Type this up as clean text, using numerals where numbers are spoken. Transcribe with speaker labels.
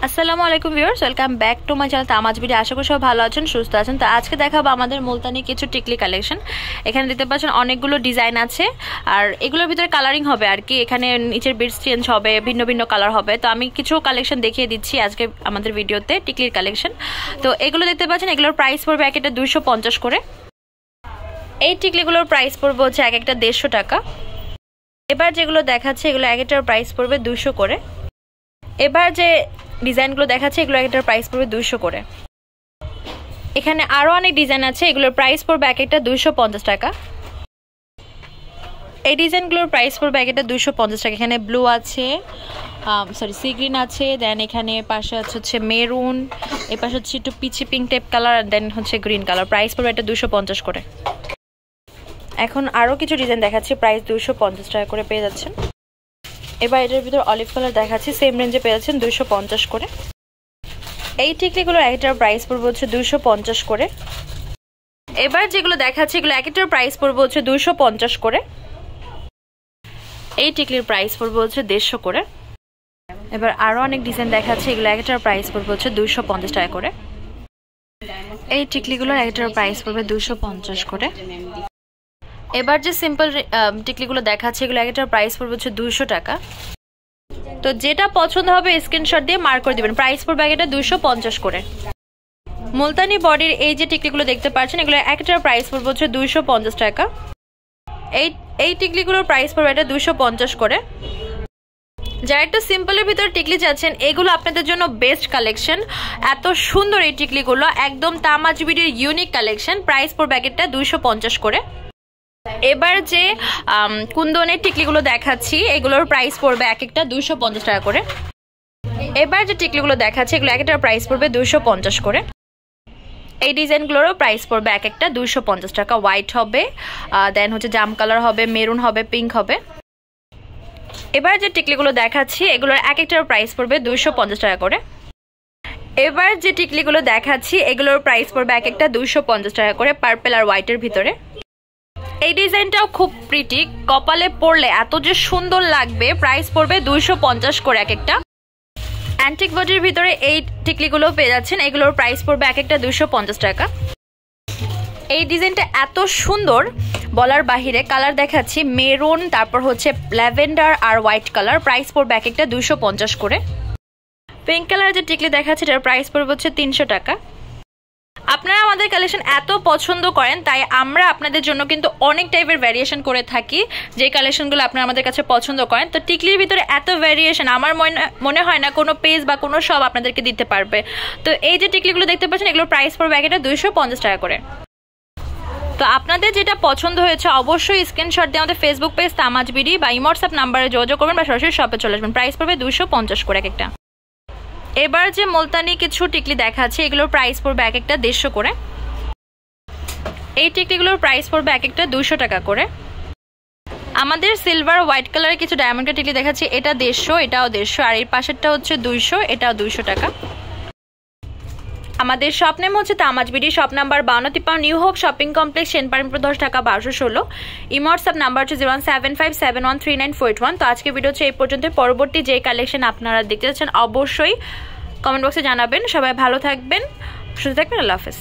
Speaker 1: আসসালামু আলাইকুম viewers, welcome back to my channel Tamaj BD. আশা করি সবাই ভালো আছেন, সুস্থ আছেন। তো আজকে দেখাবো আমাদের মুলতানি কিছু টিকলি কালেকশন। এখানে দেখতে পাচ্ছেন অনেকগুলো ডিজাইন আছে, আর এগুলোর ভিতরে কালারিং হবে আর কি। এখানে নিচের বিটস চেঞ্জ হবে, ভিন্ন ভিন্ন কালার হবে। তো আমি কিছু কালেকশন দেখিয়ে দিচ্ছি আজকে আমাদের ভিডিওতে, টিকলির কালেকশন। তো এগুলো দেখতে পাচ্ছেন, এগুলোর প্রাইস পড়বে এক একটা 250 করে। এই টিকলিগুলোর প্রাইস পড়বে হচ্ছে এক একটা 150 টাকা। এবার যেগুলো দেখাচ্ছে এগুলো এক একটার প্রাইস পড়বে 200 করে। এবার যে ডিজাইনগুলো দেখাচ্ছে এগুলো একটার প্রাইস পড়বে 200 করে। এখানে আরো অনেক ডিজাইন আছে, এগুলোর প্রাইস পড়বে এক একটা 250 টাকা। এই ডিজাইনগুলোর প্রাইস পড়বে এক একটা 250 টাকা। এখানে ব্লু আছে, সি গ্রিন আছে, দেন এখানে পাশে হচ্ছে মেরুন, এই পাশে হচ্ছে একটু পিচি পিঙ্ক টাইপ কালার, দেন হচ্ছে গ্রিন কালার। প্রাইস পড়বে একটা 250 করে। এখন আরো কিছু ডিজাইন দেখাচ্ছি, প্রাইস 250 টাকা করে পেয়ে যাচ্ছেন। এবার এটার ভিতর অলিভ কালার দেখাচ্ছি, সেম রেঞ্জে পেয়ে যাচ্ছেন 250 করে। এই টিকলিগুলোর একটার প্রাইস পড়বে হচ্ছে 250 করে। এবার যেগুলো দেখাচ্ছি এগুলো একটার প্রাইস পড়বে হচ্ছে 250 করে। এই টিকলির প্রাইস পড়বে হচ্ছে 150 করে। এবার আরো অনেক ডিজাইন দেখাচ্ছি, এগুলো একটার প্রাইস পড়বে হচ্ছে 250 টাকা করে। এই টিকলিগুলোর একটার প্রাইস পড়বে 250 করে। এবার যে সিম্পল টিকলিগুলো দেখাচ্ছে এগুলো একটার প্রাইস পড়বে হচ্ছে 200 টাকা। তো যেটা পছন্দ হবে স্ক্রিনশট দিয়ে মার্ক করে দিবেন। প্রাইস পড়বে এটা 250 করে। মুলতানি বডির এই যে টিকলিগুলো দেখতে পাচ্ছেন এগুলো একটার প্রাইস পড়বে হচ্ছে 250 টাকা। এই টিকলিগুলোর প্রাইস পড়বে এটা 250 করে। যারা একটা সিম্পলের ভিতরে টিকলি চাচ্ছেন এগুলো আপনাদের জন্য বেস্ট কালেকশন। এত সুন্দর এই টিকলিগুলো, একদম তামাজ বিডির ইউনিক কালেকশন। প্রাইস পড়বে একটা 250 করে। এবার যে কুন্দনের টিকলিগুলো দেখাচ্ছি এগুলোর প্রাইস পড়বে এক একটা 250 টাকা করে। এবার যে টিকলিগুলো দেখাচ্ছি এগুলো এক একটার প্রাইস পড়বে 250 করে। এই ডিজাইনগুলোরও প্রাইস পড়বে এক একটা 250 টাকা। হোয়াইট হবে, দেন হচ্ছে জাম কালার হবে, মেরুন হবে, পিঙ্ক হবে। এবার যে টিকলিগুলো দেখাচ্ছি এগুলোর এক একটার প্রাইস পড়বে 250 টাকা করে। এবার যে টিকলিগুলো দেখাচ্ছি এগুলোর প্রাইস পড়বে এক একটা 250 টাকা করে, পার্পল আর হোয়াইটের ভিতরে। এই ডিজাইনটাও খুব প্রিটি, কপালে পরলে এত যে সুন্দর লাগবে। প্রাইস পড়বে 250 করে এক একটা। অ্যান্টিক বডির ভিতরে এই টিকলিগুলো পেয়ে যাচ্ছেন, এগুলোর প্রাইস পড়বে এক একটা 250 টাকা। এই ডিজাইনটা এত সুন্দর বলার বাহিরে। কালার দেখাচ্ছি মেরুন, তারপর হচ্ছে ল্যাভেন্ডার আর হোয়াইট কালার। প্রাইস পড়বে এক একটা 250 করে। পিঙ্ক কালার যে টিকলি দেখাচ্ছি এটার প্রাইস পড়বে হচ্ছে 300 টাকা। আপনারা আমাদের কালেকশন এত পছন্দ করেন তাই আমরা আপনাদের জন্য কিন্তু অনেক টাইপের ভ্যারিয়েশন করে থাকি, যে কালেকশনগুলো আপনারা আমাদের কাছে পছন্দ করেন। তো টিকলির ভিতরে এত ভ্যারিয়েশন আমার মনে হয় না কোনো পেজ বা কোনো শপ আপনাদেরকে দিতে পারবে। তো এই যে টিকলিগুলো দেখতে পাচ্ছেন এগুলোর প্রাইস পড়বে একটা 250 টাকা করে। তো আপনাদের যেটা পছন্দ হয়েছে অবশ্যই স্ক্রিনশট দিয়ে আমাদের ফেসবুক পেজ তামাজ বিডি বা হোয়াটসঅ্যাপ নাম্বারে যোগাযোগ করবেন বা সরাসরি শপে চলে আসবেন। প্রাইস পড়বে 250 করে এক একটা। এবার যে মুলতানি কিছু টিকলি দেখাচ্ছে এগুলোর প্রাইস পড়বে এক একটা 150 করে। এই টিকলিগুলোর প্রাইস পড়বে এক একটা 200 টাকা করে। আমাদের সিলভার হোয়াইট কালারের কিছু ডায়মন্ডের টিকলি দেখাচ্ছি, এটা 150, এটাও 150, আর এর পাশেরটা হচ্ছে 200, এটাও 200 টাকা। আমাদের শপ নেম হচ্ছে Tamaj BD, shop number 52 new hope shopping complex, Senparimpur 10 টাকা 1216। হোয়াটসঅ্যাপ নাম্বার হচ্ছে 01757139481। তো আজকে ভিডিও হচ্ছে এই পর্যন্ত। পরবর্তী যে কালেকশন আপনারা দেখতে চাচ্ছেন অবশ্যই কমেন্ট বক্সে জানাবেন। সবাই ভালো থাকবেন, সুস্থ থাকবেন। আল্লাহ হাফেজ।